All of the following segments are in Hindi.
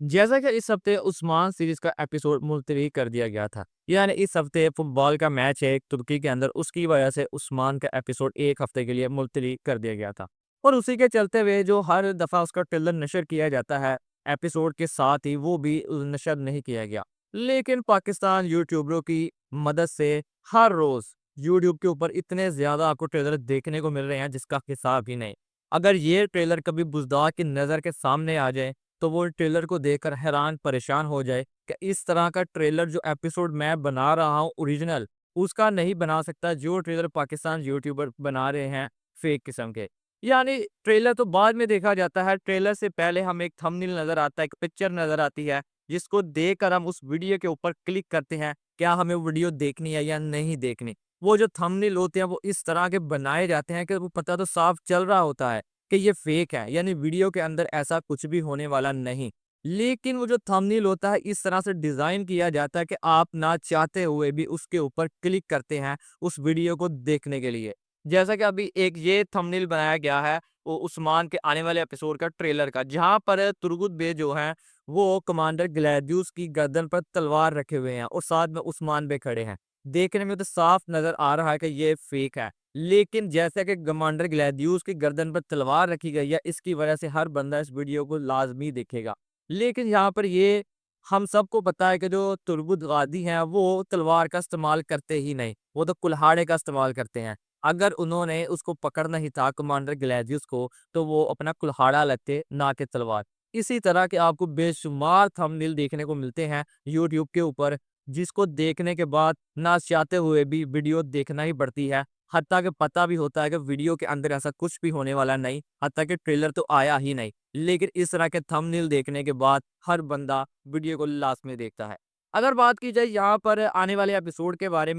जैसा कि इस हफ्ते उस्मान सीरीज का एपिसोड मुलतवी कर दिया गया था। यानी इस हफ्ते फुटबॉल का मैच है तुर्की के अंदर, उसकी वजह से उस्मान का एपिसोड एक हफ्ते के लिए मुलतवी कर दिया गया था। और उसी के चलते हुए जो हर दफ़ा उसका ट्रेलर नशर किया जाता है एपिसोड के साथ ही, वो भी नशर नहीं किया गया। लेकिन पाकिस्तान यूट्यूबरों की मदद से हर रोज़ यूट्यूब के ऊपर इतने ज़्यादा आपको ट्रेलर देखने को मिल रहे हैं जिसका हिसाब ही नहीं। अगर ये ट्रेलर कभी बुज़दार की नज़र के सामने आ जाए तो वो ट्रेलर को देखकर हैरान परेशान हो जाए कि इस तरह का ट्रेलर जो एपिसोड मैं बना रहा हूँ ओरिजिनल, उसका नहीं बना सकता जो ट्रेलर पाकिस्तान यूट्यूबर बना रहे हैं फेक किस्म के। यानी ट्रेलर तो बाद में देखा जाता है, ट्रेलर से पहले हमें एक थंबनेल नज़र आता है, एक पिक्चर नज़र आती है, जिसको देखकर हम उस वीडियो के ऊपर क्लिक करते हैं, क्या हमें वीडियो देखनी है या नहीं देखनी। वो जो थंबनेल होते हैं वो इस तरह के बनाए जाते हैं कि वो पता तो साफ चल रहा होता है कि ये फेक है, यानी वीडियो के अंदर ऐसा कुछ भी होने वाला नहीं। लेकिन वो जो थंबनेल होता है इस तरह से डिज़ाइन किया जाता है कि आप ना चाहते हुए भी उसके ऊपर क्लिक करते हैं उस वीडियो को देखने के लिए। जैसा कि अभी एक ये थंबनेल बनाया गया है वो उस्मान के आने वाले एपिसोड का ट्रेलर का, जहाँ पर तुर्गुत बे जो हैं वो कमांडर ग्लैदियुस की गर्दन पर तलवार रखे हुए हैं और साथ में उस्मान बे खड़े हैं। देखने में तो साफ नज़र आ रहा है कि ये फेक है। लेकिन जैसा कि कमांडर ग्लैदियुस की गर्दन पर तलवार रखी गई है, इसकी वजह से हर बंदा इस वीडियो को लाज़मी देखेगा। लेकिन यहाँ पर ये हम सबको पता है कि जो तुर्गुत गादी हैं, वो तलवार का इस्तेमाल करते ही नहीं, वो तो कुल्हाड़े का इस्तेमाल करते हैं। अगर उन्होंने उसको पकड़ना ही था कमांडर ग्लैदियुस को, तो वो अपना कुल्हाड़ा लेते, ना कि तलवार। इसी तरह के आपको बेशुमार थंबनेल देखने को मिलते हैं यूट्यूब के ऊपर, जिसको देखने के बाद ना चाहते हुए भी वीडियो देखना ही पड़ती है। हत्ता कि पता भी होता है कि वीडियो के अंदर ऐसा कुछ भी होने वाला नहीं, हत्ता कि ट्रेलर तो आया ही नहीं। लेकिन इस तरह के थंबनेल देखने के बाद हर बंदा वीडियो को लास्ट में देखता है। अगर बात की जाए यहाँ पर आने वाले एपिसोड के बारे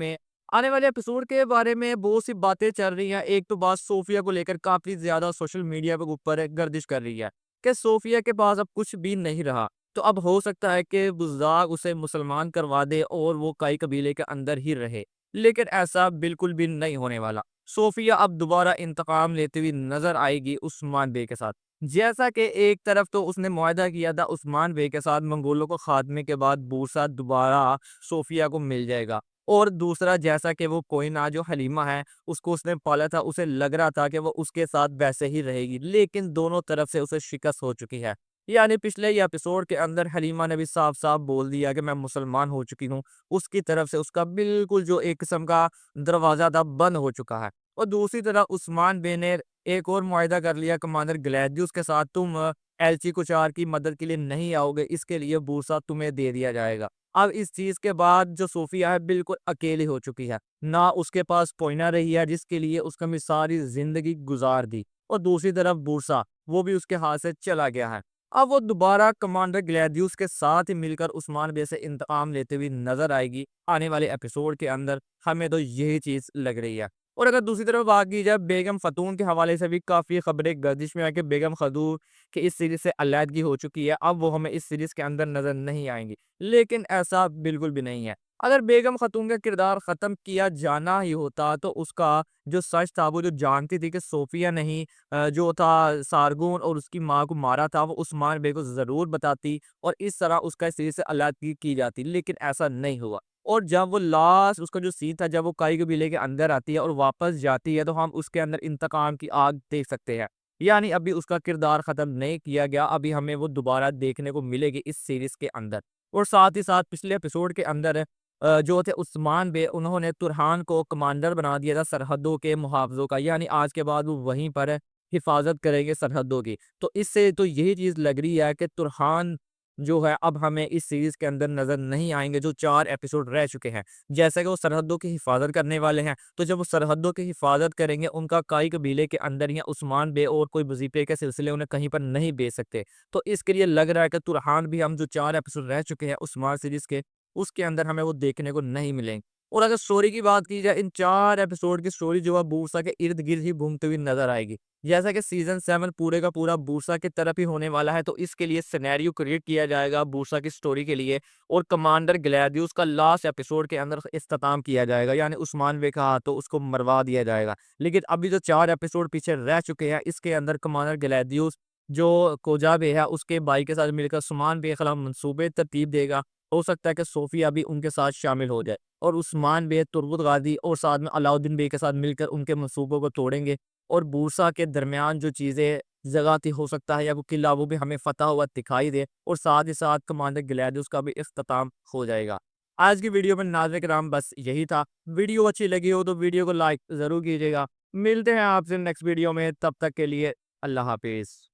में बहुत सी बातें चल रही हैं। एक तो बात सोफिया को लेकर काफ़ी ज़्यादा सोशल मीडिया के ऊपर गर्दिश कर रही है कि सोफिया के पास अब कुछ भी नहीं रहा। तो अब हो सकता है कि बुज़दाग उसे मुसलमान करवा दे और वो काई कबीले के अंदर ही रहे। लेकिन ऐसा बिल्कुल भी नहीं होने वाला। सोफिया अब दोबारा इंतकाम लेती हुई नज़र आएगी उस्मान बे के साथ। जैसा कि एक तरफ तो उसने मुआहदा किया था उस्मान बे के साथ मंगोलों को खात्मे के बाद बूरसा दोबारा सोफिया को मिल जाएगा। और दूसरा, जैसा कि वो कोहिनूर जो हलीमा है उसको उसने पाला था, उसे लग रहा था कि वो उसके साथ वैसे ही रहेगी, लेकिन दोनों तरफ से उसे शिकस्त हो चुकी है। यानी पिछले ही एपिसोड के अंदर हलीमा ने भी साफ-साफ बोल दिया कि मैं मुसलमान हो चुकी हूँ। उसकी तरफ से उसका बिल्कुल जो एक किस्म का दरवाज़ा था बंद हो चुका है। और दूसरी तरफ उस्मान बे ने एक और मुआहदा कर लिया कमांडर ग्लैदियुस के साथ, तुम एल्ची कुचार की मदद के लिए नहीं आओगे, इसके लिए बूसा तुम्हें दे दिया जाएगा। अब इस चीज़ के बाद जो सोफिया है बिल्कुल अकेली हो चुकी है। ना उसके पास कोई ना रही है जिसके लिए उसने सारी ज़िंदगी गुज़ार दी, और दूसरी तरफ बूसा, वो भी उसके हाथ से चला गया है। अब वो दोबारा कमांडर ग्लैदियुस के साथ ही मिलकर उस्मान बे से इंतकाम लेते हुए नज़र आएगी आने वाले एपिसोड के अंदर, हमें तो यही चीज़ लग रही है। और अगर दूसरी तरफ बात की जाए बेगम ख़तून के हवाले से भी काफ़ी खबरें गर्दिश में है कि बेगम ख़तून की इस सीरीज़ से अलहदगी हो चुकी है। अब वो हमें इस सीरीज़ के अंदर नज़र नहीं आएँगी। लेकिन ऐसा बिल्कुल भी नहीं है। अगर बेगम ख़तून का किरदार ख़त्म किया जाना ही होता तो उसका जो सच था, वो जो जानती थी कि सोफिया ने ही जो था सारगोन और उसकी माँ को मारा था, वो उस्मान बे को ज़रूर बताती और इस तरह उसका इस सीरीज़ से अलहदगी की जाती। लेकिन ऐसा नहीं हुआ। और जब वो लास्ट उसका जो सीन था, जब वो काई कबीले के अंदर आती है और वापस जाती है, तो हम उसके अंदर इंतकाम की आग देख सकते हैं। यानी अभी उसका किरदार ख़त्म नहीं किया गया, अभी हमें वो दोबारा देखने को मिलेगी इस सीरीज़ के अंदर। और साथ ही साथ पिछले एपिसोड के अंदर जो थे उस्मान बे, उन्होंने तुरहान को कमांडर बना दिया था सरहदों के मुहाफ़िज़ों का, यानी आज के बाद वो वहीं पर हिफ़ाज़त करेंगे सरहदों की। तो इससे तो यही चीज़ लग रही है कि तुरहान जो है अब हमें इस सीरीज़ के अंदर नज़र नहीं आएँगे, जो 4 एपिसोड रह चुके हैं। जैसा कि वो सरहदों की हिफ़ाज़त करने वाले हैं, तो जब वो सरहदों की हिफ़ाज़त करेंगे, उनका काई कबीले के अंदर या उस्मान बे और कोई वज़ीफ़े के सिलसिले उन्हें कहीं पर नहीं भेज सकते। तो इसके लिए लग रहा है कि तुरहान भी हम जो 4 एपिसोड रह चुके हैं उस्मान सीरीज़ के, उसके अंदर हमें वो देखने को नहीं मिलेंगे। और अगर स्टोरी की बात की जाए, इन 4 एपिसोड की स्टोरी जो है बूरसा के इर्द-गिर्द ही घूमती हुई नज़र आएगी। जैसा कि सीज़न 7 पूरे का पूरा बूरसा की तरफ ही होने वाला है, तो इसके लिए सिनेरियो क्रिएट किया जाएगा बूरसा की स्टोरी के लिए, और कमांडर ग्लैदियुस का लास्ट एपिसोड के अंदर इख्तिताम किया जाएगा, यानी उस्मान बे का हाथों उसको मरवा दिया जाएगा। लेकिन अभी जो 4 एपिसोड पीछे रह चुके हैं, इसके अंदर कमांडर ग्लैदियुस जो कोजा बे है उसके भाई के साथ मिलकर उस्मान बे के खिलाफ मंसूबे तरतीब देगा। हो सकता है कि सोफिया भी उनके साथ शामिल हो जाए और उस्मान बे, तुर्गुत गाज़ी और साथ में अलाउद्दीन बे के साथ मिलकर उनके मंसूबों को तोड़ेंगे और बूरसा के दरमियान जो चीज़ें जगह थी, हो सकता है या वो किला वो भी हमें फतह हुआ दिखाई दे और साथ ही साथ कमांडर ग्लैडियोस का भी इख्तिताम हो जाएगा। आज की वीडियो में नाज़िर-ए-किराम बस यही था। वीडियो अच्छी लगी हो तो वीडियो को लाइक ज़रूर कीजिएगा। मिलते हैं आपसे नेक्स्ट वीडियो में, तब तक के लिए अल्लाह हाफ़िज़।